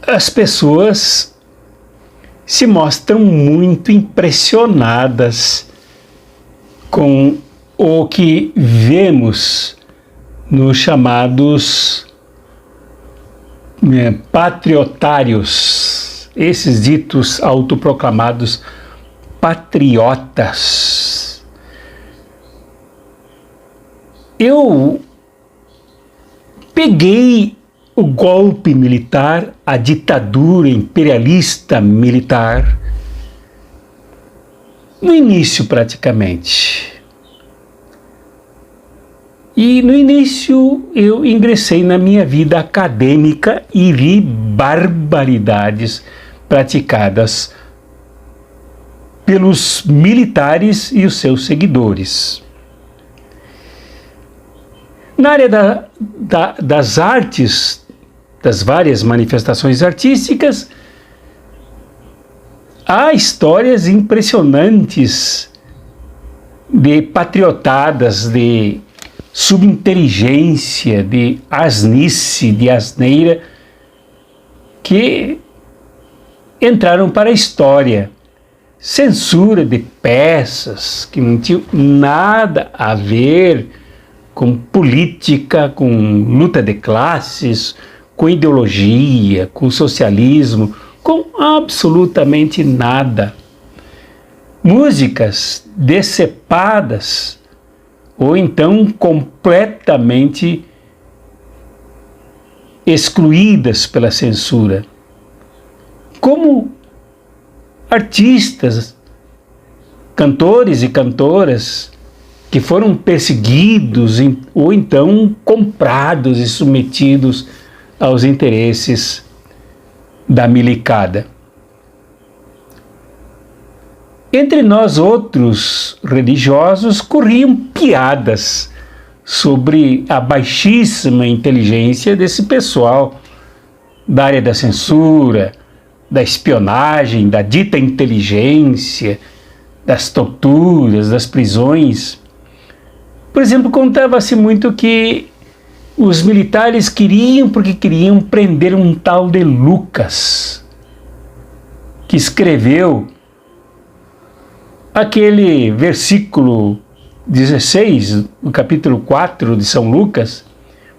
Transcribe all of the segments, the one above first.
as pessoas se mostram muito impressionadas com o que vemos nos chamados patriotários, esses ditos autoproclamados patriotas. Eu peguei o golpe militar, a ditadura imperialista militar, no início praticamente. E no início eu ingressei na minha vida acadêmica e vi barbaridades praticadas pelos militares e os seus seguidores. Na área das artes, das várias manifestações artísticas, há histórias impressionantes de patriotadas, de subinteligência, de asnice, de asneira, que entraram para a história. Censura de peças que não tinham nada a ver com política, com luta de classes, com ideologia, com socialismo, com absolutamente nada. Músicas decepadas ou então completamente excluídas pela censura. Como artistas, cantores e cantoras que foram perseguidos ou então comprados e submetidos aos interesses da milicada. Entre nós outros religiosos corriam piadas sobre a baixíssima inteligência desse pessoal da área da censura, da espionagem, da dita inteligência, das torturas, das prisões. Por exemplo, contava-se muito que os militares queriam prender um tal de Lucas, que escreveu aquele versículo 16, no capítulo 4 de São Lucas: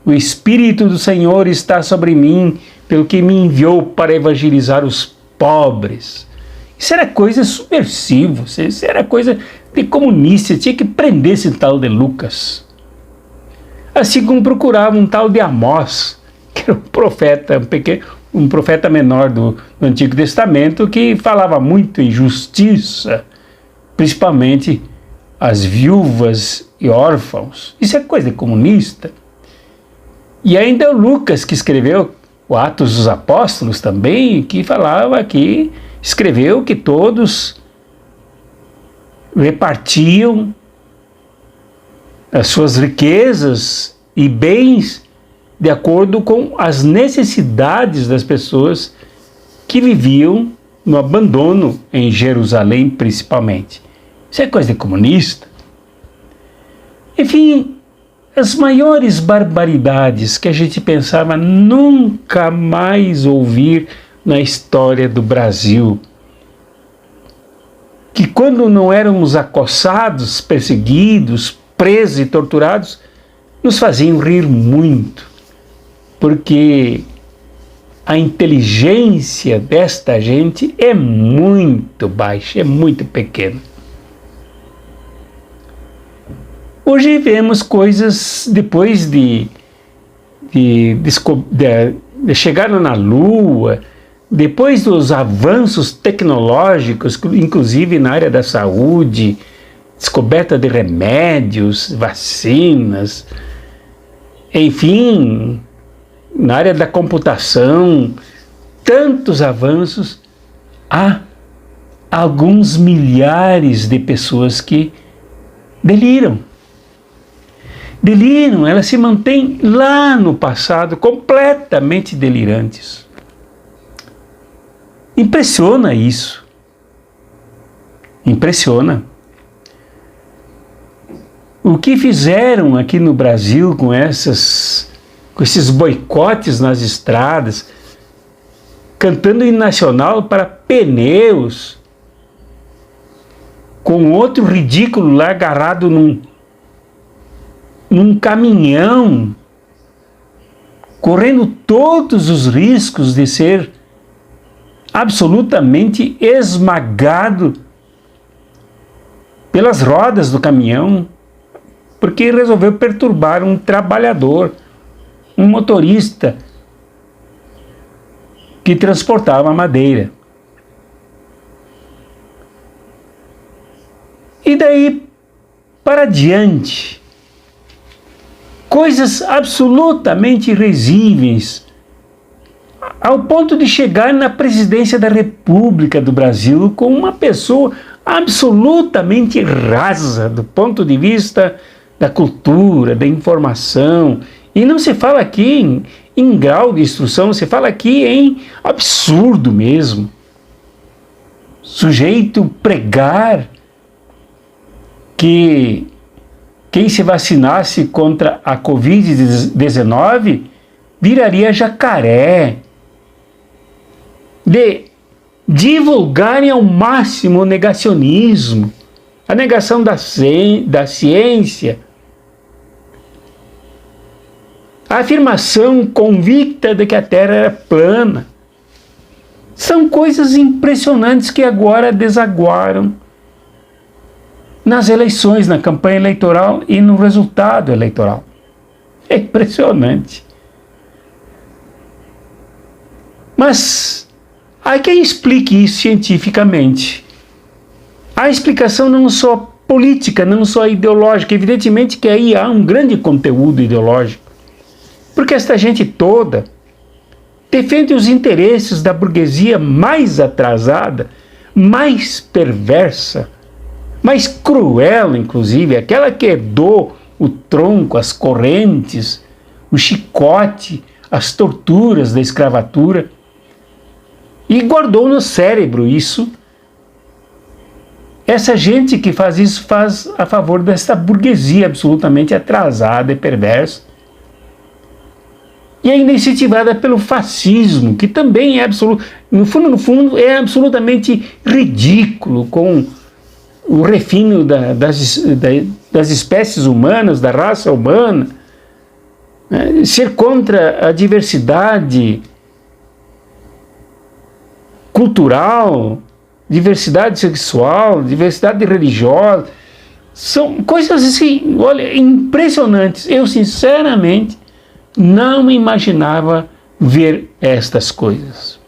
o Espírito do Senhor está sobre mim, pelo que me enviou para evangelizar os pobres. Isso era coisa subversiva, isso era coisa de comunista, tinha que prender esse tal de Lucas. Assim como procurava um tal de Amós, que era um profeta, um profeta menor do Antigo Testamento, que falava muito em justiça, principalmente as viúvas e órfãos. Isso é coisa de comunista. E ainda o Lucas, que escreveu o Atos dos Apóstolos também, que falava que escreveu que todos repartiam as suas riquezas e bens de acordo com as necessidades das pessoas que viviam no abandono em Jerusalém, principalmente. Isso é coisa de comunista. Enfim, as maiores barbaridades que a gente pensava nunca mais ouvir na história do Brasil. Que quando não éramos acossados, perseguidos, presos e torturados, nos faziam rir muito, porque a inteligência desta gente é muito baixa, é muito pequena. Hoje vemos coisas depois de chegar na Lua, depois dos avanços tecnológicos, inclusive na área da saúde, descoberta de remédios, vacinas, enfim, na área da computação, tantos avanços, há alguns milhares de pessoas que deliram. Elas se mantêm lá no passado, completamente delirantes. Impressiona isso. Impressiona. O que fizeram aqui no Brasil com esses boicotes nas estradas, cantando hino nacional para pneus, com outro ridículo lá agarrado num caminhão, correndo todos os riscos de ser absolutamente esmagado pelas rodas do caminhão, porque resolveu perturbar um trabalhador, um motorista que transportava madeira. E daí para diante, coisas absolutamente risíveis, ao ponto de chegar na presidência da República do Brasil com uma pessoa absolutamente rasa do ponto de vista da cultura, da informação. E não se fala aqui em grau de instrução, se fala aqui em absurdo mesmo. Sujeito pregar que quem se vacinasse contra a Covid-19 viraria jacaré. De divulgarem ao máximo o negacionismo, a negação da ciência, a afirmação convicta de que a Terra era plana. São coisas impressionantes que agora desaguaram nas eleições, na campanha eleitoral e no resultado eleitoral. É impressionante. Mas há quem explique isso cientificamente. A explicação não só política, não só ideológica. Evidentemente que aí há um grande conteúdo ideológico. Porque esta gente toda defende os interesses da burguesia mais atrasada, mais perversa, mais cruel, inclusive, aquela que herdou o tronco, as correntes, o chicote, as torturas da escravatura, e guardou no cérebro isso. Essa gente que faz isso faz a favor desta burguesia absolutamente atrasada e perversa. E ainda incentivada pelo fascismo, que também é no fundo, é absolutamente ridículo com o refino das espécies humanas, da raça humana, né? Ser contra a diversidade cultural, diversidade sexual, diversidade religiosa, são coisas assim, olha, impressionantes. Eu, sinceramente, não imaginava ver estas coisas.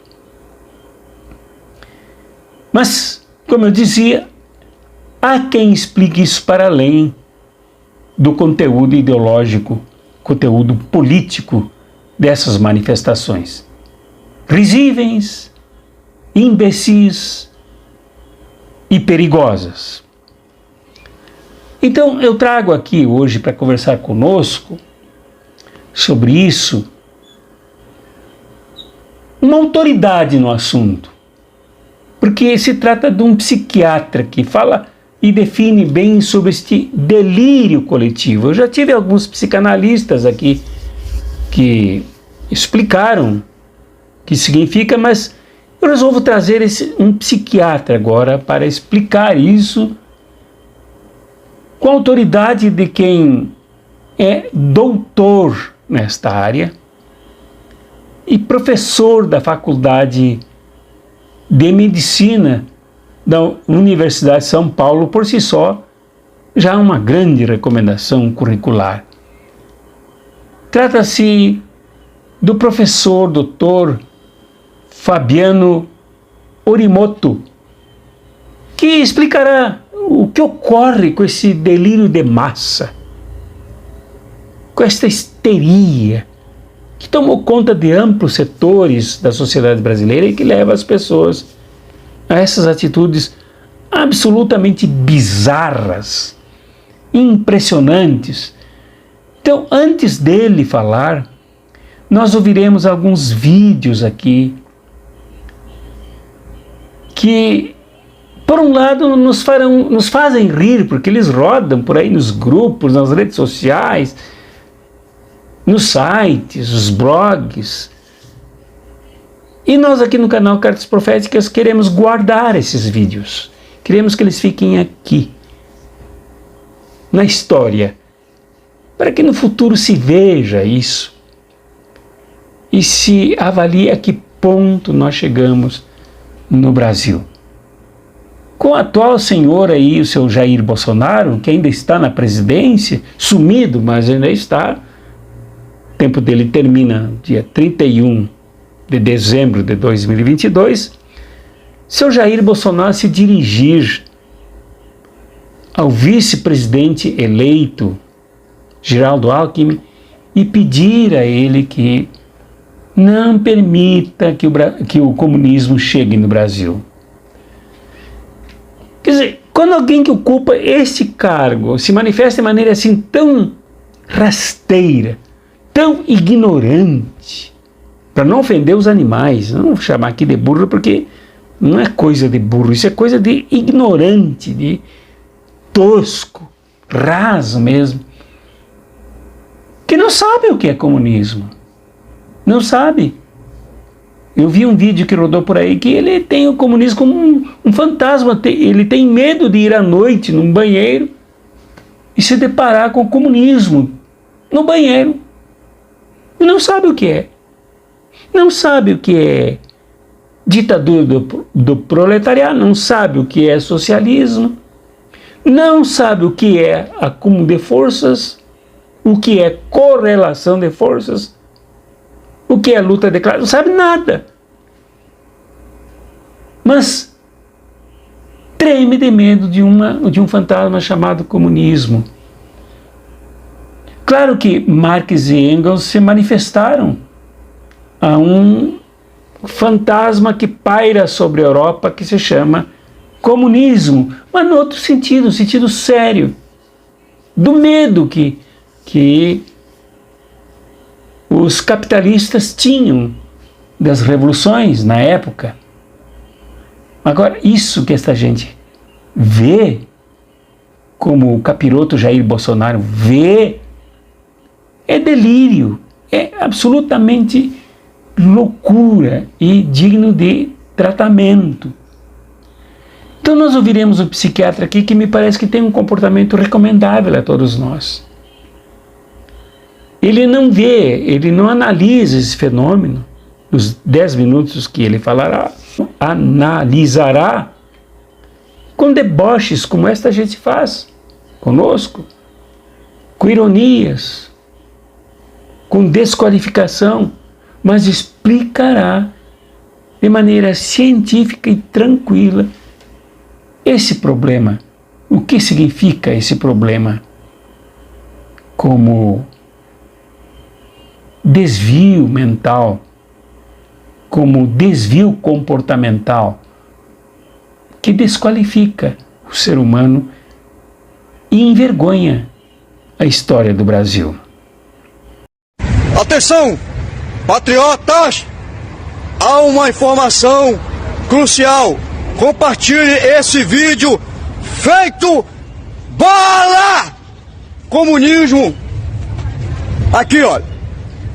Mas, como eu dizia, há quem explique isso para além do conteúdo ideológico, conteúdo político dessas manifestações. Risíveis, imbecis e perigosas. Então, eu trago aqui hoje para conversar conosco sobre isso uma autoridade no assunto, porque se trata de um psiquiatra que fala e define bem sobre este delírio coletivo. Eu já tive alguns psicanalistas aqui que explicaram o que significa, mas eu resolvo trazer um psiquiatra agora para explicar isso com a autoridade de quem é doutor nesta área e professor da Faculdade de Medicina da Universidade de São Paulo. Por si só, já é uma grande recomendação curricular. Trata-se do professor Dr. Fabiano Orimoto, que explicará o que ocorre com esse delírio de massa, com esta histeria que tomou conta de amplos setores da sociedade brasileira e que leva as pessoas a essas atitudes absolutamente bizarras, impressionantes. Então, antes dele falar, nós ouviremos alguns vídeos aqui que, por um lado, nos fazem rir, porque eles rodam por aí nos grupos, nas redes sociais, nos sites, os blogs, E nós aqui no canal Cartas Proféticas queremos guardar esses vídeos. Queremos que eles fiquem aqui, na história, para que no futuro se veja isso e se avalie a que ponto nós chegamos no Brasil. Com o atual senhor aí, o seu Jair Bolsonaro, que ainda está na presidência, sumido, mas ainda está, o tempo dele termina dia 31 de dezembro de 2022, seu Jair Bolsonaro se dirigir ao vice-presidente eleito, Geraldo Alckmin, e pedir a ele que não permita que o comunismo chegue no Brasil. Quer dizer, quando alguém que ocupa este cargo se manifesta de maneira assim tão rasteira, tão ignorante, para não ofender os animais, não vou chamar aqui de burro porque não é coisa de burro, isso é coisa de ignorante, de tosco, raso mesmo, que não sabe o que é comunismo, não sabe. Eu vi um vídeo que rodou por aí que ele tem o comunismo como um fantasma, ele tem medo de ir à noite num banheiro e se deparar com o comunismo no banheiro. E não sabe o que é. Não sabe o que é ditadura do proletariado, não sabe o que é socialismo, não sabe o que é acúmulo de forças, o que é correlação de forças, o que é luta de classe, não sabe nada. Mas treme de medo de um fantasma chamado comunismo. Claro que Marx e Engels se manifestaram a um fantasma que paira sobre a Europa, que se chama comunismo, mas no outro sentido, um sentido sério, do medo que os capitalistas tinham das revoluções na época. Agora, isso que esta gente vê, como o capiroto Jair Bolsonaro vê, é delírio, é absolutamente loucura e digno de tratamento. Então nós ouviremos um psiquiatra aqui que me parece que tem um comportamento recomendável a todos nós. Ele não vê, ele não analisa esse fenômeno, nos 10 minutos que ele falará, analisará com deboches como esta gente faz conosco, com ironias, com desqualificação, mas explicará de maneira científica e tranquila esse problema, o que significa esse problema, como desvio mental, como desvio comportamental, que desqualifica o ser humano e envergonha a história do Brasil. Atenção, patriotas! Há uma informação crucial. Compartilhe esse vídeo feito bala! Comunismo! Aqui, olha,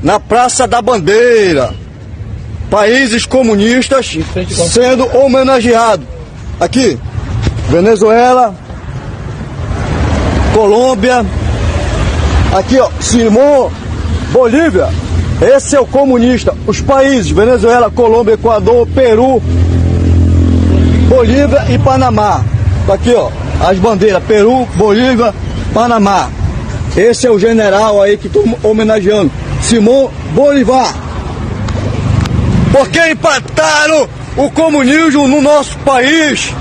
na Praça da Bandeira, países comunistas sendo homenageados. Aqui, Venezuela, Colômbia, aqui, ó, Simão, Bolívia. Esse é o comunista. Os países Venezuela, Colômbia, Equador, Peru, Bolívia e Panamá. Aqui, ó, as bandeiras, Peru, Bolívia, Panamá. Esse é o general aí que estou homenageando, Simão Bolívar. Por que implantaram o comunismo no nosso país?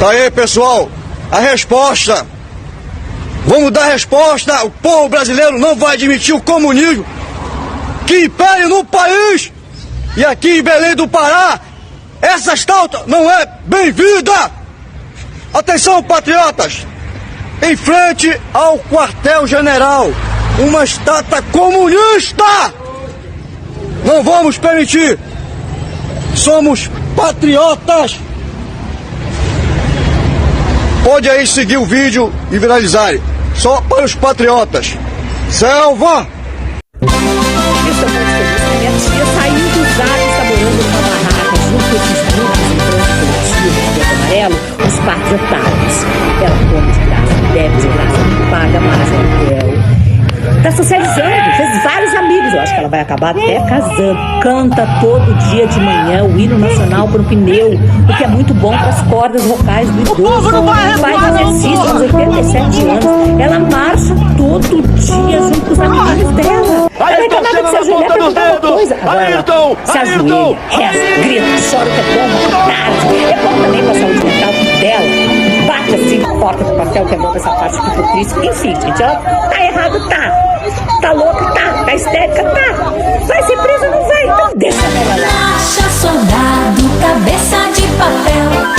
Tá aí, pessoal, a resposta. Vamos dar resposta. O povo brasileiro não vai admitir o comunismo que impere no país. E aqui em Belém do Pará, essa estátua não é bem-vinda. Atenção, patriotas. Em frente ao quartel-general, uma estátua comunista. Não vamos permitir. Somos patriotas. Pode aí seguir o vídeo e viralizar. Só para os patriotas. Selva! Minha tia saiu do Zap, 4 etapas. Ela come de graça, bebe de graça, não paga mais aluguel. Tá socializando, fez vários amigos. Eu acho que ela vai acabar até casando. Canta todo dia de manhã o hino nacional pro pneu, o que é muito bom para as cordas vocais do idoso. Faz exercício aos 87 anos. Ela marcha todo dia junto com os amiguinhos dela. Ayrton Senna na ponta dos dedos. Ayrton, se ajoelha, reza, grita, chora, que é bom pra tarde. É bom também pra saúde mental dela. Bate assim, corta de papel, que é bom pra essa parte que ficou triste. Enfim, gente, ela tá errado, tá. Tá louca, tá. Tá histérica, tá. Vai ser presa, não vai. Então deixa ela lá. Marcha, soldado, cabeça de papel.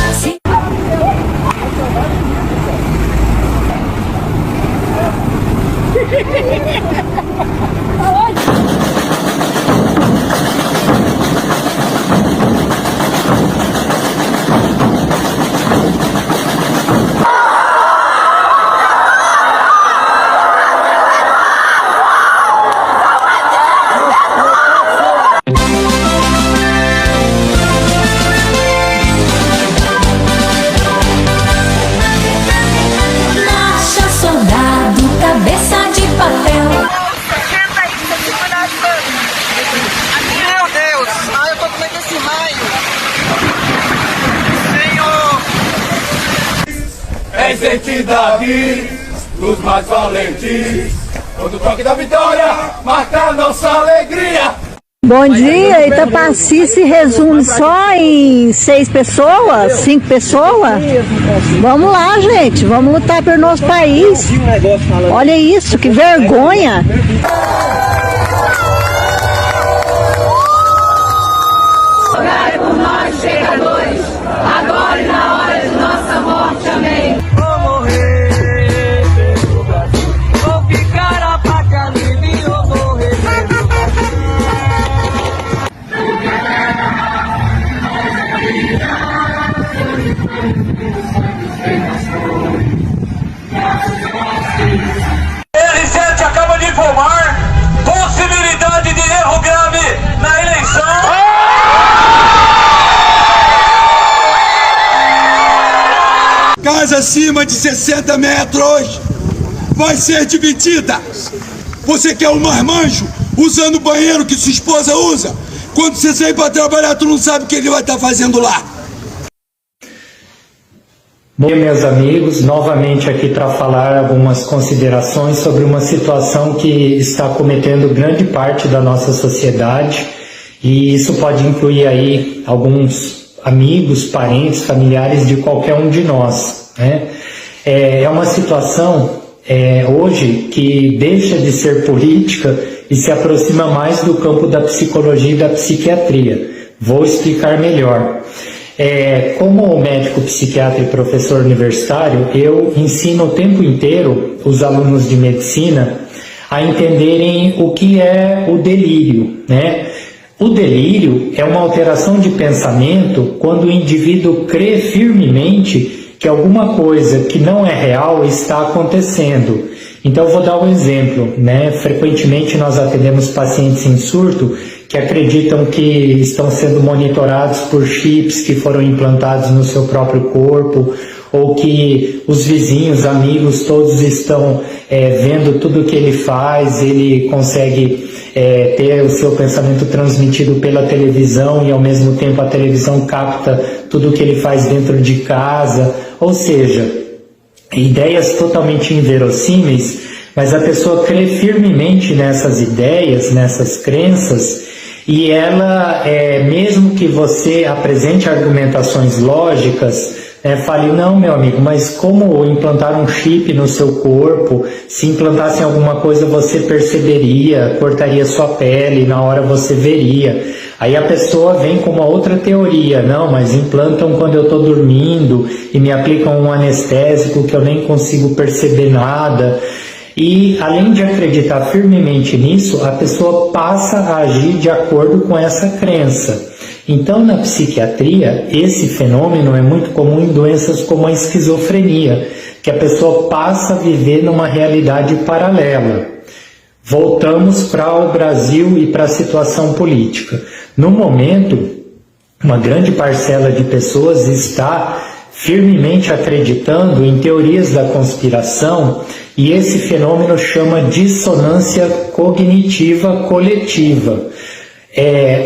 Identidade dos mais valentes, quando o toque da vitória marca a nossa alegria. Bom dia, Itapaci se resume só em 6 pessoas, 5 pessoas? Vamos lá, gente, vamos lutar pelo nosso país. Olha isso, que vergonha! Rogai por nós, pecadores, agora e na hora de nossa morte. Amém. Vou morrer pelo Brasil, vou ficar a pátria livre, vou morrer pelo Brasil. R7 acaba de informar possibilidade de erro grave na eleição. Casa acima de 60 metros vai ser dividida. Você quer um marmanjo usando o banheiro que sua esposa usa? Quando você sair para trabalhar, tu não sabe o que ele vai estar fazendo lá. Bom dia, meus amigos, novamente aqui para falar algumas considerações sobre uma situação que está cometendo grande parte da nossa sociedade, e isso pode incluir aí alguns amigos, parentes, familiares de qualquer um de nós, né? É uma situação hoje que deixa de ser política e se aproxima mais do campo da psicologia e da psiquiatria. Vou explicar melhor. Como médico psiquiatra e professor universitário, eu ensino o tempo inteiro os alunos de medicina a entenderem o que é o delírio, né? O delírio é uma alteração de pensamento quando o indivíduo crê firmemente que alguma coisa que não é real está acontecendo. Então, eu vou dar um exemplo, né? Frequentemente nós atendemos pacientes em surto que acreditam que estão sendo monitorados por chips que foram implantados no seu próprio corpo, ou que os vizinhos, amigos, todos estão vendo tudo o que ele faz, ele consegue ter o seu pensamento transmitido pela televisão e ao mesmo tempo a televisão capta tudo o que ele faz dentro de casa, ou seja, ideias totalmente inverossímeis, mas a pessoa crê firmemente nessas ideias, nessas crenças, e ela, mesmo que você apresente argumentações lógicas, fale, não, meu amigo, mas como implantar um chip no seu corpo? Se implantassem alguma coisa você perceberia, cortaria sua pele, na hora você veria. Aí a pessoa vem com uma outra teoria, não, mas implantam quando eu estou dormindo e me aplicam um anestésico que eu nem consigo perceber nada. E além de acreditar firmemente nisso, a pessoa passa a agir de acordo com essa crença. Então, na psiquiatria, esse fenômeno é muito comum em doenças como a esquizofrenia, que a pessoa passa a viver numa realidade paralela. Voltamos para o Brasil e para a situação política. No momento, uma grande parcela de pessoas está firmemente acreditando em teorias da conspiração, e esse fenômeno chama dissonância cognitiva coletiva.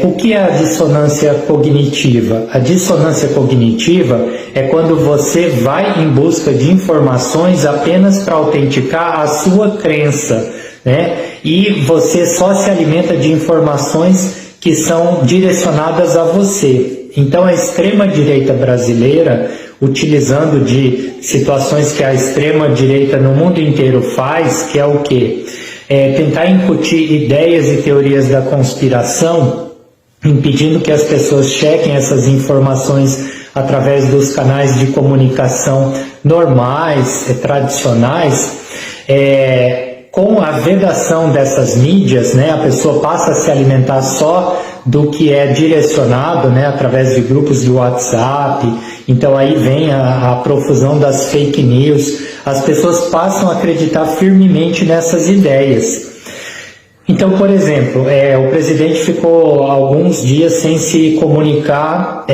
O que é a dissonância cognitiva? A dissonância cognitiva é quando você vai em busca de informações apenas para autenticar a sua crença, né? E você só se alimenta de informações que são direcionadas a você. Então a extrema-direita brasileira, utilizando de situações que a extrema-direita no mundo inteiro faz, que é o quê? Tentar incutir ideias e teorias da conspiração, impedindo que as pessoas chequem essas informações através dos canais de comunicação normais, tradicionais, com a vedação dessas mídias, né, a pessoa passa a se alimentar só do que é direcionado, né, através de grupos de WhatsApp. Então aí vem a profusão das fake news. As pessoas passam a acreditar firmemente nessas ideias. Então, por exemplo, o presidente ficou alguns dias sem se comunicar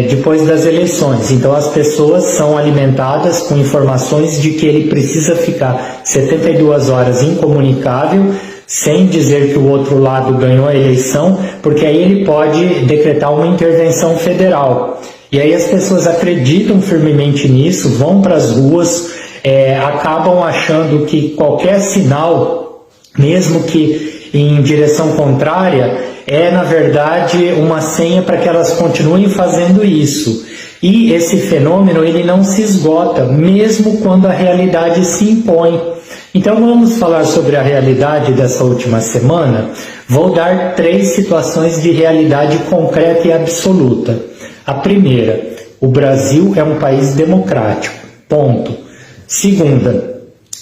depois das eleições. Então, as pessoas são alimentadas com informações de que ele precisa ficar 72 horas incomunicável, sem dizer que o outro lado ganhou a eleição, porque aí ele pode decretar uma intervenção federal. E aí as pessoas acreditam firmemente nisso, vão para as ruas, acabam achando que qualquer sinal, mesmo que em direção contrária, é na verdade uma senha para que elas continuem fazendo isso. E esse fenômeno ele não se esgota, mesmo quando a realidade se impõe. Então vamos falar sobre a realidade dessa última semana. Vou dar 3 situações de realidade concreta e absoluta. A primeira, o Brasil é um país democrático, ponto. Segunda,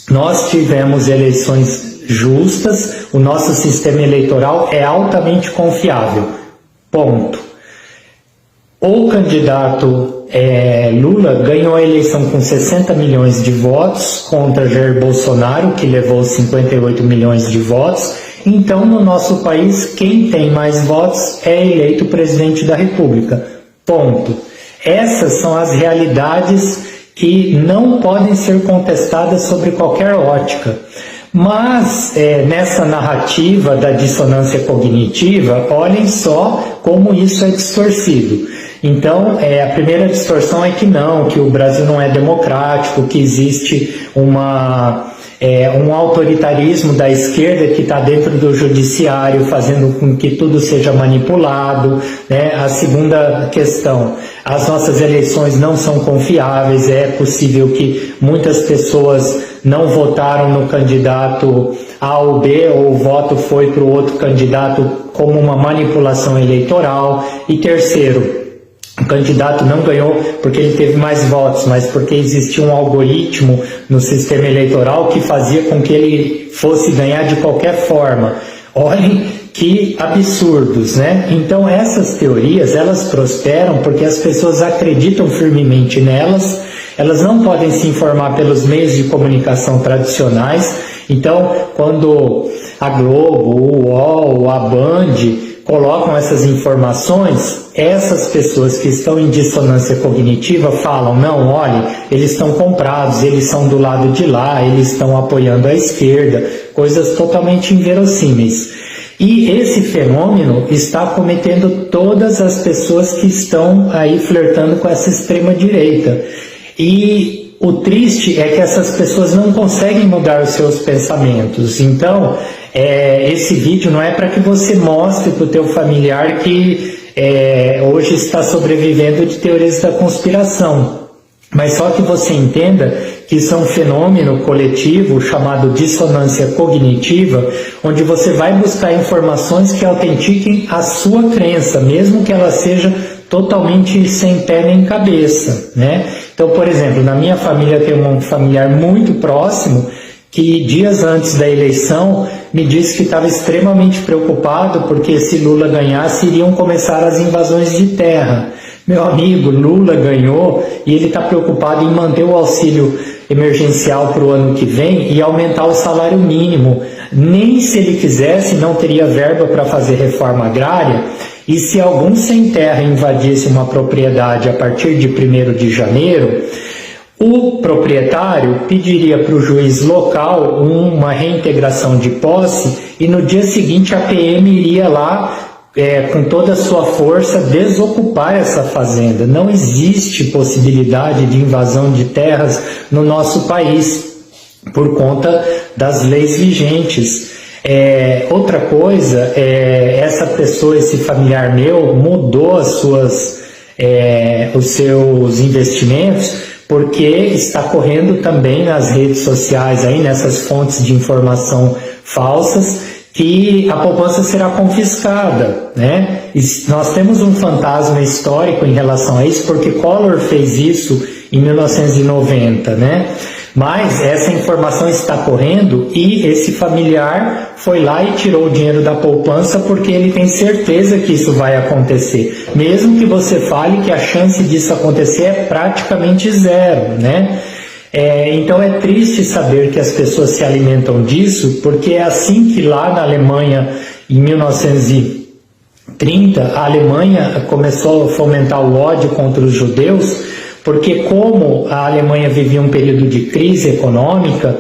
nós tivemos eleições justas, o nosso sistema eleitoral é altamente confiável, ponto. O candidato Lula ganhou a eleição com 60 milhões de votos contra Jair Bolsonaro, que levou 58 milhões de votos. Então, no nosso país, quem tem mais votos é eleito presidente da República, ponto. Essas são as realidades que não podem ser contestadas sobre qualquer ótica. Mas, nessa narrativa da dissonância cognitiva, olhem só como isso é distorcido. Então, a primeira distorção é que não, que o Brasil não é democrático, que existe um autoritarismo da esquerda que está dentro do judiciário, fazendo com que tudo seja manipulado, né? A segunda questão, as nossas eleições não são confiáveis, é possível que muitas pessoas não votaram no candidato A ou B, ou o voto foi para o outro candidato como uma manipulação eleitoral. E terceiro, o candidato não ganhou porque ele teve mais votos, mas porque existia um algoritmo no sistema eleitoral que fazia com que ele fosse ganhar de qualquer forma. Olhem que absurdos, né? Então essas teorias, elas prosperam porque as pessoas acreditam firmemente nelas, elas não podem se informar pelos meios de comunicação tradicionais. Então, quando a Globo, o UOL, a Band colocam essas informações, essas pessoas que estão em dissonância cognitiva falam, não, olha, eles estão comprados, eles são do lado de lá, eles estão apoiando a esquerda, coisas totalmente inverossímeis. E esse fenômeno está acometendo todas as pessoas que estão aí flertando com essa extrema-direita. E o triste é que essas pessoas não conseguem mudar os seus pensamentos. Então, esse vídeo não é para que você mostre para o teu familiar que hoje está sobrevivendo de teorias da conspiração, mas só que você entenda que isso é um fenômeno coletivo chamado dissonância cognitiva, onde você vai buscar informações que autentiquem a sua crença, mesmo que ela seja totalmente sem pé nem cabeça, né? Então, por exemplo, na minha família tem um familiar muito próximo que dias antes da eleição me disse que estava extremamente preocupado porque se Lula ganhasse iriam começar as invasões de terra. Meu amigo, Lula ganhou e ele está preocupado em manter o auxílio emergencial para o ano que vem e aumentar o salário mínimo. Nem se ele quisesse não teria verba para fazer reforma agrária. E se algum sem terra invadisse uma propriedade a partir de 1º de janeiro, o proprietário pediria para o juiz local uma reintegração de posse e no dia seguinte a PM iria lá com toda a sua força desocupar essa fazenda. Não existe possibilidade de invasão de terras no nosso país por conta das leis vigentes. Outra coisa, essa pessoa, esse familiar meu, mudou os seus investimentos porque está correndo também nas redes sociais, aí, nessas fontes de informação falsas, que a poupança será confiscada, né? E nós temos um fantasma histórico em relação a isso, porque Collor fez isso em 1990, né? Mas essa informação está correndo e esse familiar foi lá e tirou o dinheiro da poupança porque ele tem certeza que isso vai acontecer. Mesmo que você fale que a chance disso acontecer é praticamente zero, né? Então é triste saber que as pessoas se alimentam disso, porque é assim que lá na Alemanha, em 1930, a Alemanha começou a fomentar o ódio contra os judeus, porque como a Alemanha vivia um período de crise econômica,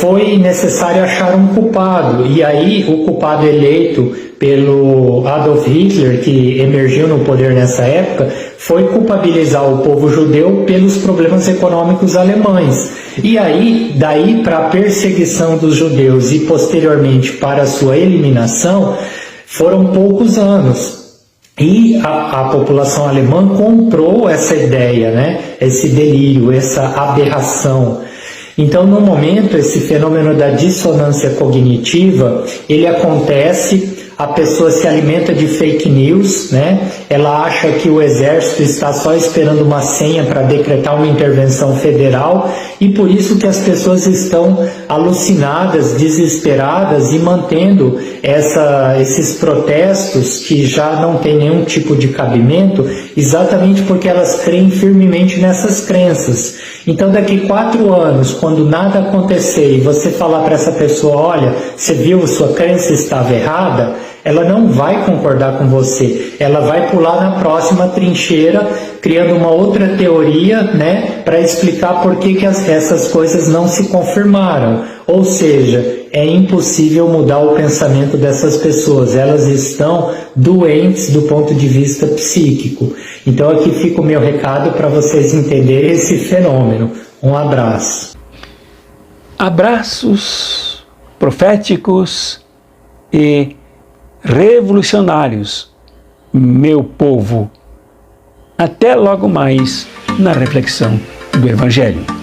foi necessário achar um culpado, e aí o culpado eleito pelo Adolf Hitler, que emergiu no poder nessa época, foi culpabilizar o povo judeu pelos problemas econômicos alemães. E aí, daí para a perseguição dos judeus e posteriormente para a sua eliminação, foram poucos anos. E a população alemã comprou essa ideia, né? Esse delírio, essa aberração. Então, no momento, esse fenômeno da dissonância cognitiva, ele acontece, a pessoa se alimenta de fake news, né? Ela acha que o exército está só esperando uma senha para decretar uma intervenção federal e por isso que as pessoas estão alucinadas, desesperadas e mantendo esses protestos que já não têm nenhum tipo de cabimento, exatamente porque elas creem firmemente nessas crenças. Então, daqui 4 anos, quando nada acontecer e você falar para essa pessoa, olha, você viu, sua crença estava errada, ela não vai concordar com você, ela vai pular na próxima trincheira, criando uma outra teoria, né, para explicar por que essas coisas não se confirmaram. Ou seja, é impossível mudar o pensamento dessas pessoas, elas estão doentes do ponto de vista psíquico. Então aqui fica o meu recado para vocês entenderem esse fenômeno. Um abraço. Abraços proféticos e revolucionários, meu povo. Até logo mais na reflexão do Evangelho.